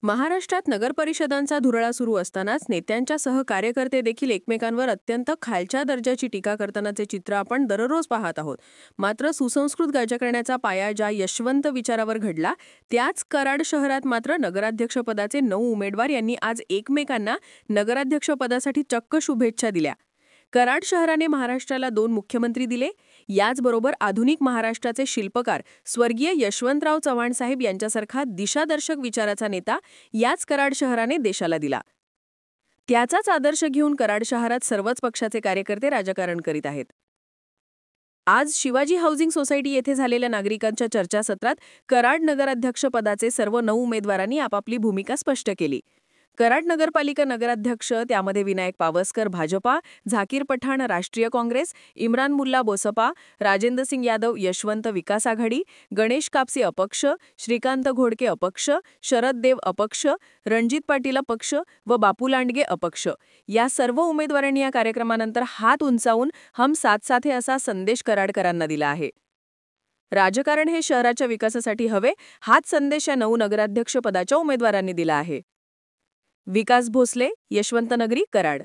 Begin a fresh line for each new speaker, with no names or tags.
महाराष्ट्रात नगरपरिषदांचा धुरळा सुरू असतानाच नेत्यांच्या सह कार्यकर्ते देखील एकमेकांवर अत्यंत खालच्या दर्जाची टीका करतानाचे चित्र आपण दररोज पाहत आहोत. मात्र सुसंस्कृत राजकारणाचा पाया ज्या यशवंत विचारावर घडला, त्याच कराड शहरात मात्र नगराध्यक्षपदाचे 9 उमेदवार यांनी आज एकमेकांना नगराध्यक्षपदासाठी चक्क शुभेच्छा दिल्या. कराड शहराने महाराष्ट्राला 2 मुख्यमंत्री दिले. याचबरोबर आधुनिक महाराष्ट्राचे शिल्पकार स्वर्गीय यशवंतराव चव्हाण साहेब यांच्यासारखा दिशादर्शक विचाराचा नेता याच कराड शहराने देशाला दिला. त्याचाच आदर्श घेऊन कराड शहरात सर्वच पक्षाचे कार्यकर्ते राजकारण करीत आहेत. आज शिवाजी हाऊसिंग सोसायटी येथे झालेल्या नागरिकांच्या चर्चासत्रात कराड नगराध्यक्षपदाचे सर्व 9 उमेदवारांनी आपापली भूमिका स्पष्ट केली. कराड नगरपालिका नगराध्यक्ष त्यामध्ये विनायक पावसकर भाजपा, झाकीर पठाण राष्ट्रीय काँग्रेस, इम्रान मुल्ला बोसपा, राजेंद्र सिंग यादव यशवंत विकास आघाडी, गणेश कापसे अपक्ष, श्रीकांत घोडके अपक्ष, शरद देव अपक्ष, रणजित पाटील अपक्ष व बापू लांडगे अपक्ष या सर्व उमेदवारांनी या कार्यक्रमानंतर हात उंचावून हम साथ साथ है असा संदेश कराडकरांना दिला आहे. राजकारण हे शहराच्या विकासासाठी हवे, हाच संदेश या 9 नगराध्यक्ष पदाच्या उमेदवारांनी दिला आहे. विकास भोसले, यशवंतनगरी, कराड.